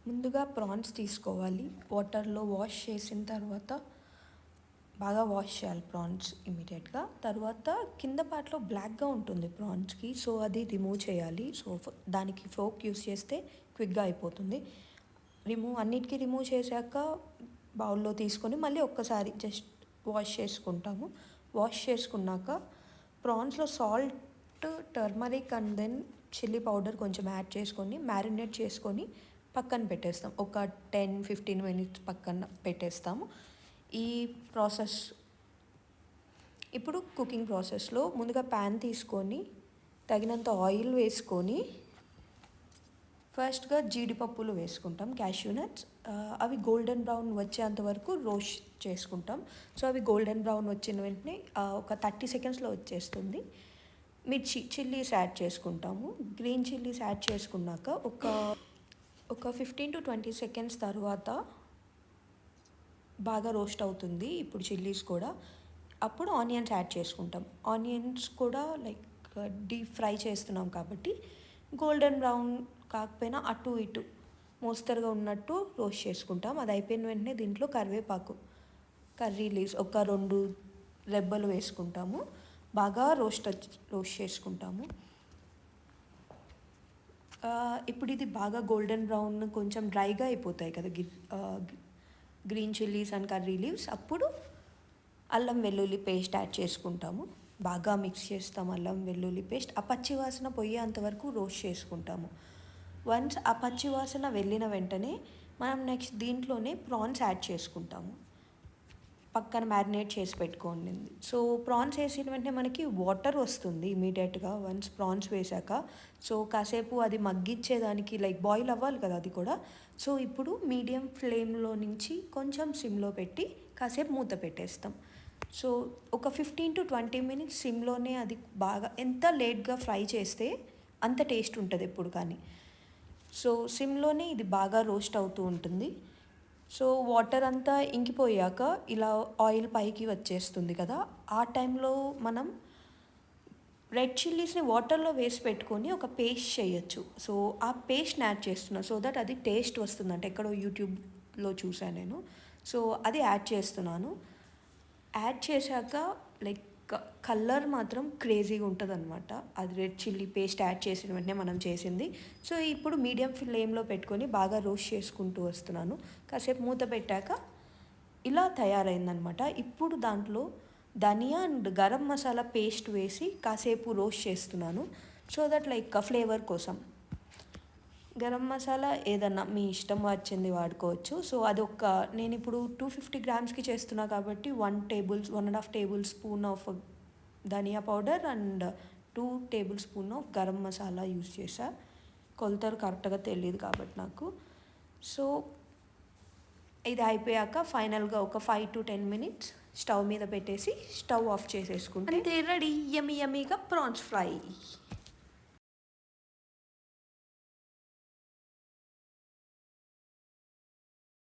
ముందుగా ప్రాన్స్ తీసుకోవాలి. వాటర్‌లో వాష్ చేసిన తర్వాత బాగా వాష్ చేయాలి ప్రాన్స్ ఇమ్మీడియేట్‌గా. తర్వాత కింద పార్ట్‌లో బ్లాక్‌గా ఉంటుంది ప్రాన్స్‌కి. సో, అది రిమూవ్ చేయాలి. సో, దానికి ఫోర్క్ యూజ్ చేస్తే క్విక్‌గా అయిపోతుంది. అన్నిటికి రిమూవ్ చేశాక బౌల్‌లో తీసుకొని మళ్ళీ ఒక్కసారి జస్ట్ వాష్ చేసుకుంటాము. వాష్ చేసుకున్నాక ప్రాన్స్‌లో salt, turmeric and then chilli powder కొంచెం యాడ్ చేసుకొని మ్యారినేట్ చేసుకొని పక్కన పెట్టేస్తాం. ఒక 10-15 మినిట్స్ పక్కన పెట్టేస్తాము. ఈ ప్రాసెస్ ఇప్పుడు కుకింగ్ ప్రాసెస్‌లో ముందుగా ప్యాన్ తీసుకొని తగినంత ఆయిల్ వేసుకొని ఫస్ట్‌గా జీడిపప్పులు వేసుకుంటాం, క్యాష్యూ నట్స్. అవి గోల్డెన్ బ్రౌన్ వచ్చేంత వరకు రోస్ట్ చేసుకుంటాం. సో, అవి గోల్డెన్ బ్రౌన్ వచ్చిన వెంటనే ఒక 30 సెకండ్స్‌లో వచ్చేస్తుంది. చిల్లీస్ యాడ్ చేసుకుంటాము. గ్రీన్ చిల్లీస్ యాడ్ చేసుకున్నాక ఒక 15-20 సెకండ్స్ తర్వాత బాగా రోస్ట్ అవుతుంది. ఇప్పుడు చిల్లీస్ కూడా. అప్పుడు ఆనియన్స్ యాడ్ చేసుకుంటాం. ఆనియన్స్ కూడా లైక్ డీప్ ఫ్రై చేస్తున్నాం కాబట్టి గోల్డెన్ బ్రౌన్ కాకపోయినా అటు ఇటు మోస్తరుగా ఉన్నట్టు రోస్ట్ చేసుకుంటాం. అది అయిపోయిన వెంటనే దీంట్లో కరివేపాకు, కర్రీ లీవ్స్ ఒక 2 రెబ్బలు వేసుకుంటాము. బాగా రోస్ట్ చేసుకుంటాము. ఇప్పుడు ఇది బాగా గోల్డెన్ బ్రౌన్ కొంచెం డ్రైగా అయిపోతాయి కదా green chillies and curry leaves. అప్పుడు అల్లం వెల్లుల్లి పేస్ట్ యాడ్ చేసుకుంటాము. బాగా మిక్స్ చేస్తాం అల్లం వెల్లుల్లి పేస్ట్. ఆ పచ్చి వాసన పోయేంత వరకు రోస్ట్ చేసుకుంటాము. వన్స్ ఆ పచ్చి వాసన వెళ్ళిన వెంటనే మనం నెక్స్ట్ దీంట్లోనే ప్రాన్స్ యాడ్ చేసుకుంటాము. పక్కన మ్యారినేట్ చేసి పెట్టుకోండి. సో, ప్రాన్స్ వేసిన వెంటనే మనకి వాటర్ వస్తుంది ఇమీడియట్గా వన్స్ ప్రాన్స్ వేసాక. సో, కాసేపు అది మగ్గిచ్చేదానికి లైక్ బాయిల్ అవ్వాలి కదా అది కూడా. సో, ఇప్పుడు మీడియం ఫ్లేమ్లో నుంచి కొంచెం సిమ్లో పెట్టి కాసేపు మూత పెట్టేస్తాం. సో, ఒక 15-20 మినిట్స్ సిమ్లోనే అది బాగా ఎంత లేట్గా ఫ్రై చేస్తే అంత టేస్ట్ ఉంటుంది ఎప్పుడు కానీ. సో, సిమ్లోనే ఇది బాగా రోస్ట్ అవుతూ ఉంటుంది. సో, వాటర్ అంతా ఇంకిపోయాక ఇలా ఆయిల్ పైకి వచ్చేస్తుంది కదా, ఆ టైంలో మనం రెడ్ చిల్లీస్ని వాటర్లో వేసి పెట్టుకొని ఒక పేస్ట్ చేయొచ్చు. సో, ఆ పేస్ట్ని యాడ్ చేస్తున్నాను సో దట్ అది టేస్ట్ వస్తుందంట. ఎక్కడో యూట్యూబ్లో చూసాను నేను. సో, అది యాడ్ చేస్తున్నాను. యాడ్ చేశాక లైక్ కలర్ మాత్రం క్రేజీగా ఉంటుందన్నమాట. అది రెడ్ చిల్లీ పేస్ట్ యాడ్ చేసిన వెంటనే మనం చేసింది. సో, ఇప్పుడు మీడియం ఫ్లేమ్లో పెట్టుకొని బాగా రోస్ట్ చేసుకుంటూ వస్తున్నాను. కాసేపు మూత పెట్టాక ఇలా తయారైందనమాట. ఇప్పుడు దాంట్లో ధనియా అండ్ గరం మసాలా పేస్ట్ వేసి కాసేపు రోస్ట్ చేస్తున్నాను. సో దట్ లైక్ ఫ్లేవర్ కోసం. గరం మసాలా ఏదన్నా మీ ఇష్టం వచ్చింది వాడుకోవచ్చు. సో, నేను ఇప్పుడు 250 గ్రామ్స్కి చేస్తున్నా కాబట్టి 1.5 tablespoon of dhania powder and 2 tablespoon of garam masala use చేశా. కొలతలు కరెక్ట్గా తెలియదు కాబట్టి నాకు. సో, ఇది అయిపోయాక ఫైనల్గా ఒక 5-10 మినిట్స్ స్టవ్ మీద పెట్టేసి స్టవ్ ఆఫ్ చేసేసుకుంటే అంతే, రెడీ యమ్మీగా ప్రాన్స్ ఫ్రై.